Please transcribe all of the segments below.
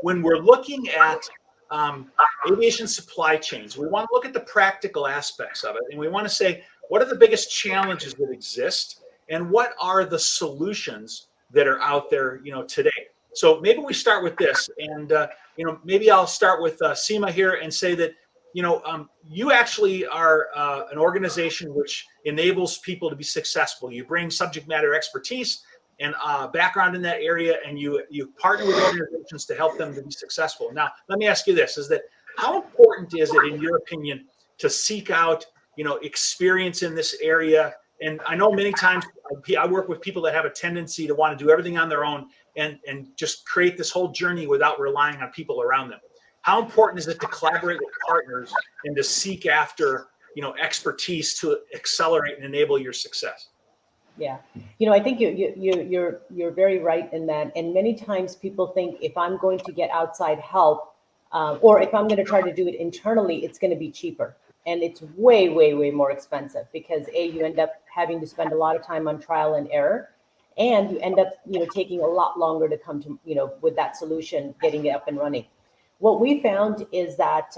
when we're looking at aviation supply chains, we want to look at the practical aspects of it, and we want to say, what are the biggest challenges that exist, and what are the solutions that are out there, today? So maybe we start with this, and maybe I'll start with Seema here and say that you actually are an organization which enables people to be successful. You bring subject matter expertise and background in that area, and you partner with organizations to help them to be successful. Now, let me ask you this: is that how important is it, in your opinion, to seek out experience in this area? And I know many times I work with people that have a tendency to want to do everything on their own and just create this whole journey without relying on people around them. How important is it to collaborate with partners and to seek after expertise to accelerate and enable your success? Yeah, I think you're very right in that. And many times people think if I'm going to get outside help, or if I'm going to try to do it internally, it's going to be cheaper. And it's way, way, way more expensive because you end up having to spend a lot of time on trial and error, and you end up, taking a lot longer to come to, with that solution, getting it up and running. What we found is that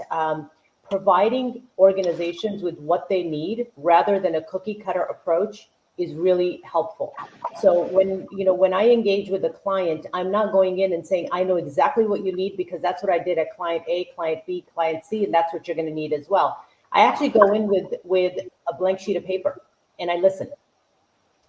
providing organizations with what they need rather than a cookie cutter approach is really helpful. So when I engage with a client, I'm not going in and saying, I know exactly what you need because that's what I did at client A, client B, client C, and that's what you're going to need as well. I actually go in with a blank sheet of paper and I listen.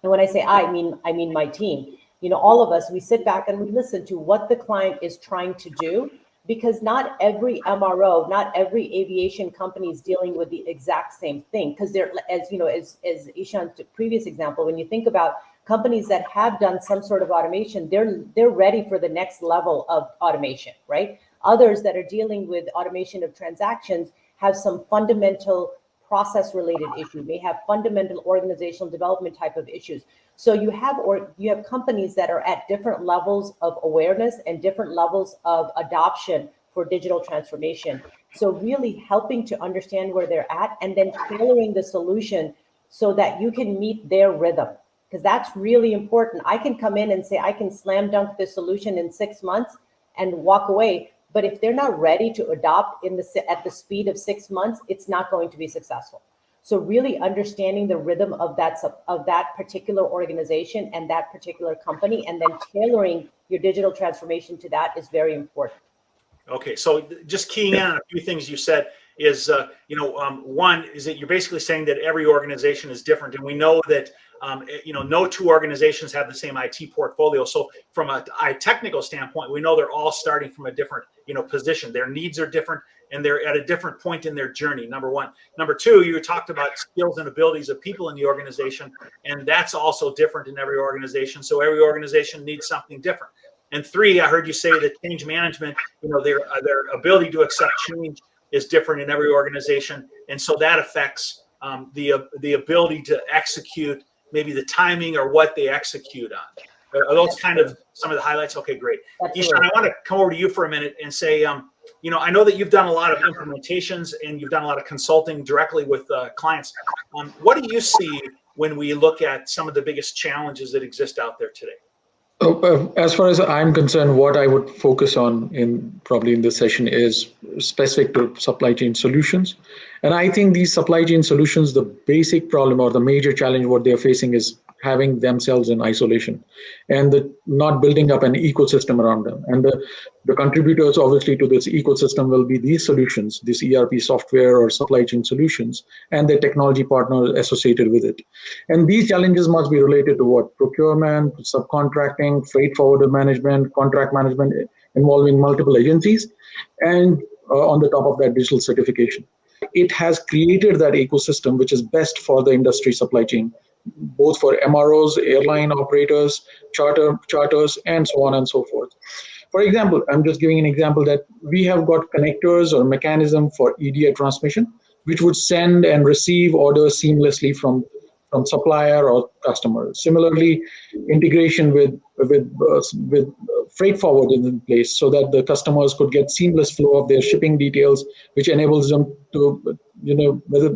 And when I say I mean my team. All of us, we sit back and we listen to what the client is trying to do, because not every MRO, not every aviation company is dealing with the exact same thing. Because they're, as Ishan's previous example, when you think about companies that have done some sort of automation, they're ready for the next level of automation, right? Others that are dealing with automation of transactions have some fundamental process-related issues. They have fundamental organizational development type of issues. So you have companies that are at different levels of awareness and different levels of adoption for digital transformation. So really helping to understand where they're at and then tailoring the solution so that you can meet their rhythm, because that's really important. I can come in and say, I can slam dunk this solution in 6 months and walk away. But if they're not ready to adopt at the speed of 6 months, it's not going to be successful. So really understanding the rhythm of that particular organization and that particular company, and then tailoring your digital transformation to that is very important. Okay, so just keying in on a few things you said is, one is that you're basically saying that every organization is different, and we know that no two organizations have the same IT portfolio. So from a technical standpoint, we know they're all starting from a different, position. Their needs are different, and they're at a different point in their journey. Number one. Number two, you talked about skills and abilities of people in the organization, and that's also different in every organization. So every organization needs something different. And three, I heard you say that change management, their ability to accept change is different in every organization, and so that affects the ability to execute, maybe the timing or what they execute on. Are those kind of some of the highlights? Okay, great. Ishan, I want to come over to you for a minute and say, I know that you've done a lot of implementations and you've done a lot of consulting directly with clients. What do you see when we look at some of the biggest challenges that exist out there today? As far as I'm concerned, what I would focus on probably in this session is specific to supply chain solutions. And I think these supply chain solutions, the basic problem or the major challenge what they're facing is having themselves in isolation and not building up an ecosystem around them. And the contributors obviously to this ecosystem will be these solutions, this ERP software or supply chain solutions, and the technology partners associated with it. And these challenges must be related to what? Procurement, subcontracting, freight forwarder management, contract management involving multiple agencies, and on the top of that, digital certification. It has created that ecosystem which is best for the industry supply chain, both for MROs, airline operators, charters, and so on and so forth. For example, I'm just giving an example that we have got connectors or mechanism for EDI transmission, which would send and receive orders seamlessly from supplier or customer. Similarly, integration with freight forward is in place so that the customers could get seamless flow of their shipping details, which enables them to, whether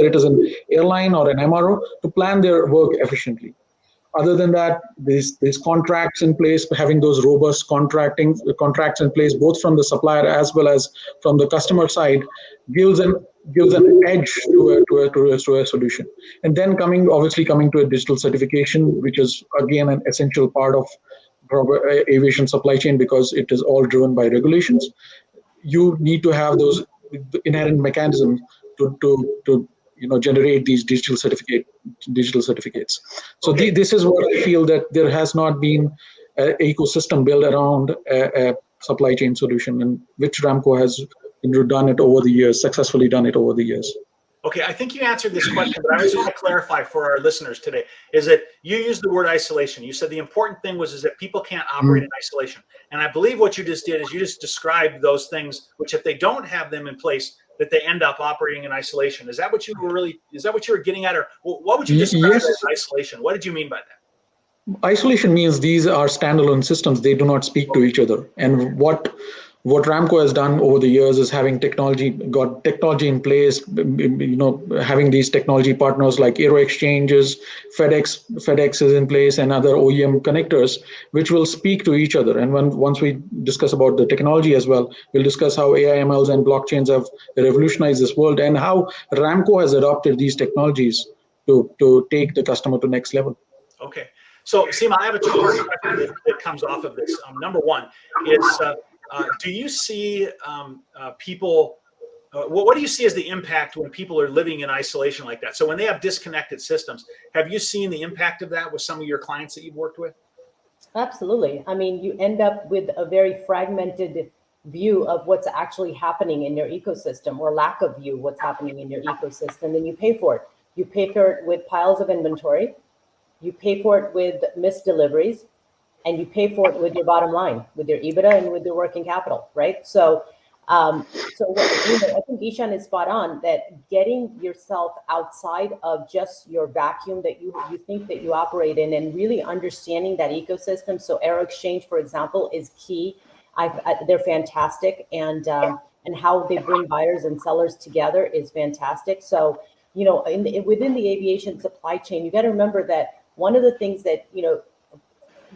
it is an airline or an MRO, to plan their work efficiently. Other than that, there's contracts in place. Having those robust contracts in place, both from the supplier as well as from the customer side, gives an edge to a solution. And then coming to a digital certification, which is again an essential part of aviation supply chain, because it is all driven by regulations. You need to have those inherent mechanisms to generate these digital certificates. So Okay. this is what I feel, that there has not been an ecosystem built around a supply chain solution, and which Ramco has successfully done it over the years. Okay, I think you answered this question, but I just want to clarify for our listeners today, is that you used the word isolation. You said the important thing is that people can't operate in isolation. And I believe what you just did is you just described those things, which if they don't have them in place, that they end up operating in isolation. Is that what you were getting at? Or what would you describe Yes. as isolation? What did you mean by that? Isolation means these are standalone systems. They do not speak to each other. And what Ramco has done over the years is got technology in place, having these technology partners like Aero Exchanges, FedEx is in place, and other OEM connectors, which will speak to each other. And once we discuss about the technology as well, we'll discuss how AI, MLs, and blockchains have revolutionized this world, and how Ramco has adopted these technologies to take the customer to next level. Okay. So, Seema, I have a two-part question that comes off of this. Number one is, do you see people, what do you see as the impact when people are living in isolation like that? So when they have disconnected systems, have you seen the impact of that with some of your clients that you've worked with? Absolutely. I mean, you end up with a very fragmented view of what's actually happening in your ecosystem, or lack of view what's happening in your ecosystem, and you pay for it. You pay for it with piles of inventory. You pay for it with missed deliveries, and you pay for it with your bottom line, with your EBITDA and with your working capital, right? So, I think Ishan is spot on, that getting yourself outside of just your vacuum that you think that you operate in, and really understanding that ecosystem. So Aero Exchange, for example, is key. They're fantastic, and how they bring buyers and sellers together is fantastic. So, within the aviation supply chain, you got to remember that one of the things that,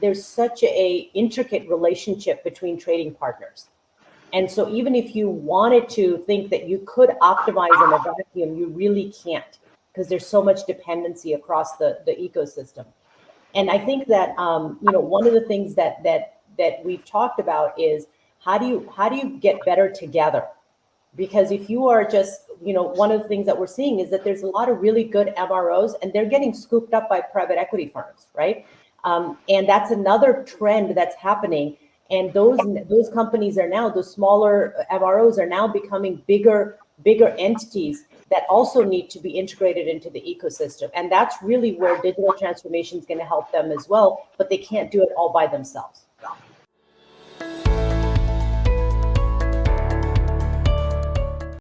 there's such a intricate relationship between trading partners. And so even if you wanted to think that you could optimize in a vacuum, you really can't, because there's so much dependency across the ecosystem. And I think that, one of the things that we've talked about is how do you get better together? Because if you are just, one of the things that we're seeing is that there's a lot of really good MROs, and they're getting scooped up by private equity firms, right? And that's another trend that's happening. And those companies are now, the smaller MROs are now becoming bigger entities that also need to be integrated into the ecosystem. And that's really where digital transformation is going to help them as well, but they can't do it all by themselves.